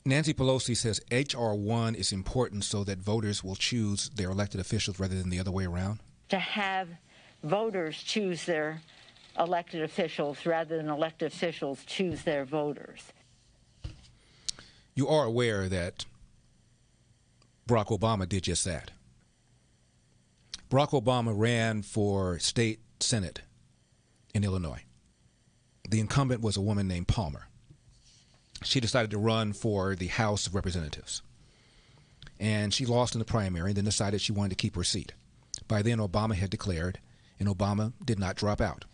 Nancy Pelosi says H.R. 1 is important so that voters will choose their elected officials rather than the other way around? To have voters choose their elected officials rather than elected officials choose their voters. You are aware that Barack Obama did just that. Barack Obama ran for state senate in Illinois. The incumbent was a woman named Palmer. She decided to run for the House of Representatives. And she lost in the primary and then decided she wanted to keep her seat. By then, Obama had declared, and Obama did not drop out.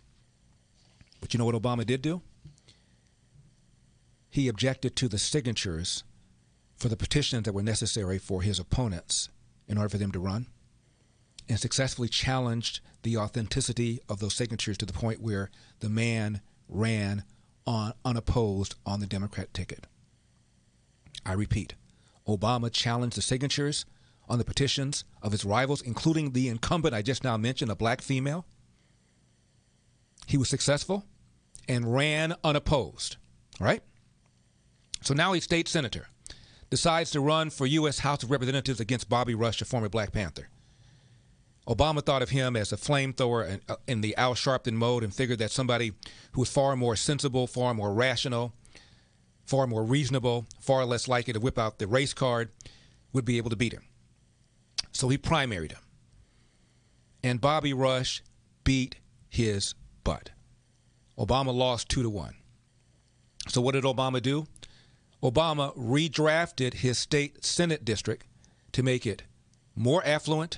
But you know what Obama did do? He objected to the signatures for the petitions that were necessary for his opponents in order for them to run, and successfully challenged the authenticity of those signatures to the point where the man ran unopposed on the Democrat ticket. I repeat, Obama challenged the signatures on the petitions of his rivals, including the incumbent I just now mentioned, a black female. He was successful and ran unopposed, right? So now he's state senator, decides to run for U.S. House of Representatives against Bobby Rush, a former Black Panther. Obama thought of him as a flamethrower in the Al Sharpton mode and figured that somebody who was far more sensible, far more rational, far more reasonable, far less likely to whip out the race card would be able to beat him. So he primaried him. And Bobby Rush beat his butt. Obama lost 2-1. So what did Obama do? Obama redrafted his state Senate district to make it more affluent,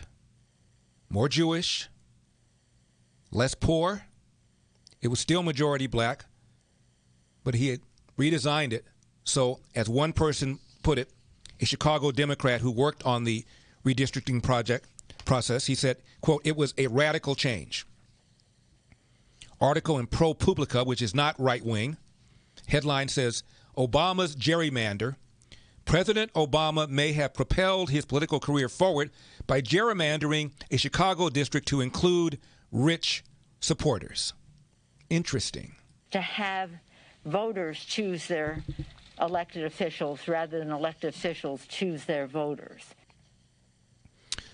more Jewish, less poor. It was still majority black, but he had redesigned it. So, as one person put it, a Chicago Democrat who worked on the redistricting process, he said, quote, "It was a radical change." Article in ProPublica, which is not right-wing, headline says, "Obama's gerrymander. President Obama may have propelled his political career forward by gerrymandering a Chicago district to include rich supporters." Interesting. To have voters choose their elected officials rather than elected officials choose their voters.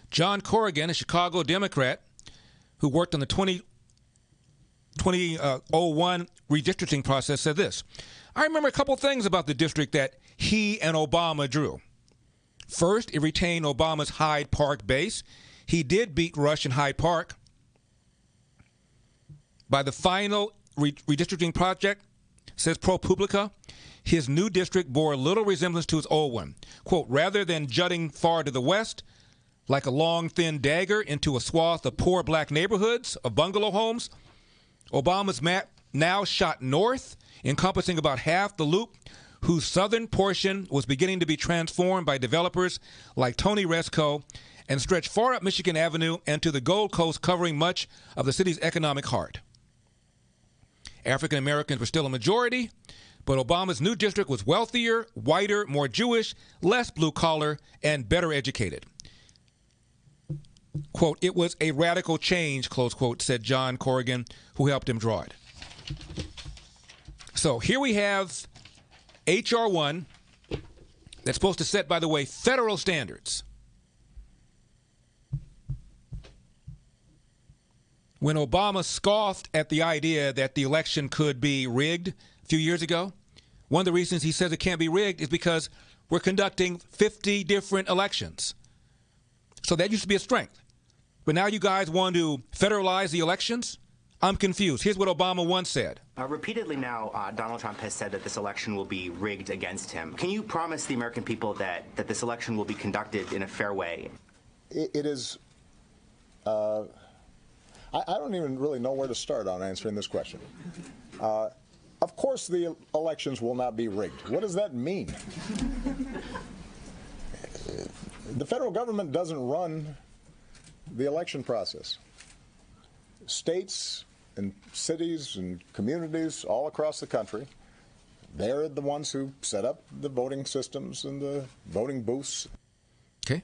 John Corrigan, a Chicago Democrat who worked on the 2001 redistricting process, said this: "I remember a couple things about the district that he and Obama drew. First, it retained Obama's Hyde Park base. He did beat Rush in Hyde Park. By the final redistricting project, says ProPublica, his new district bore little resemblance to his old one. Quote, rather than jutting far to the west, like a long, thin dagger into a swath of poor black neighborhoods of bungalow homes, Obama's map now shot north, encompassing about half the loop, whose southern portion was beginning to be transformed by developers like Tony Resco and stretched far up Michigan Avenue and to the Gold Coast, covering much of the city's economic heart. African Americans were still a majority, but Obama's new district was wealthier, whiter, more Jewish, less blue-collar, and better educated. Quote, it was a radical change, close quote, said John Corrigan, who helped him draw it. So here we have H.R. 1 that's supposed to set, by the way, federal standards. When Obama scoffed at the idea that the election could be rigged a few years ago, one of the reasons he says it can't be rigged is because we're conducting 50 different elections. So that used to be a strength. But now you guys want to federalize the elections? I'm confused. Here's what Obama once said. Repeatedly now, Donald Trump has said that this election will be rigged against him. Can you promise the American people that this election will be conducted in a fair way? It is... I don't even really know where to start on answering this question. Of course the elections will not be rigged. What does that mean? The federal government doesn't run the election process. States and cities and communities all across the country, they're the ones who set up the voting systems and the voting booths. Okay.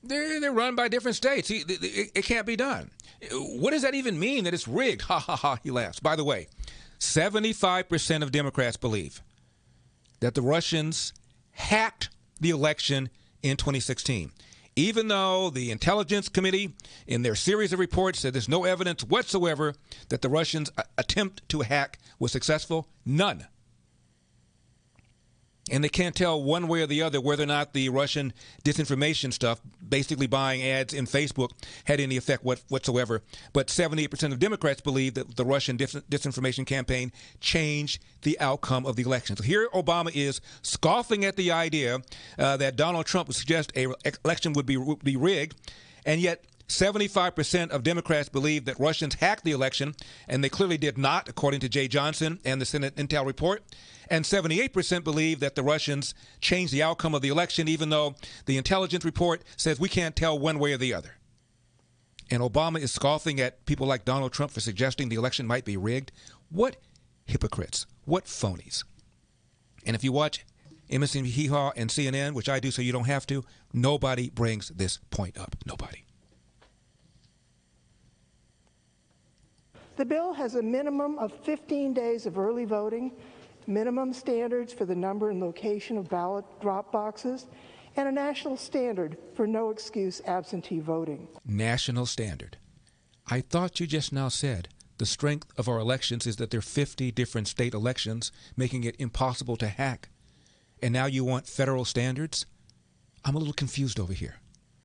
They're run by different states. It can't be done. What does that even mean, that it's rigged? Ha, ha, ha, he laughs. By the way, 75% of Democrats believe that the Russians hacked the election in 2016. Even though the Intelligence Committee, in their series of reports, said there's no evidence whatsoever that the Russians' attempt to hack was successful, none. And they can't tell one way or the other whether or not the Russian disinformation stuff, basically buying ads in Facebook, had any effect whatsoever. But 78% of Democrats believe that the Russian disinformation campaign changed the outcome of the election. So here Obama is scoffing at the idea that Donald Trump would suggest an election would be rigged, and yet 75% of Democrats believe that Russians hacked the election, and they clearly did not, according to Jay Johnson and the Senate Intel report. And 78% believe that the Russians changed the outcome of the election, even though the intelligence report says we can't tell one way or the other. And Obama is scoffing at people like Donald Trump for suggesting the election might be rigged. What hypocrites, what phonies. And if you watch MSNBC and CNN, which I do so you don't have to, nobody brings this point up. Nobody. The bill has a minimum of 15 days of early voting, minimum standards for the number and location of ballot drop boxes, and a national standard for no-excuse absentee voting. National standard. I thought you just now said the strength of our elections is that there are 50 different state elections, making it impossible to hack. And now you want federal standards? I'm a little confused over here.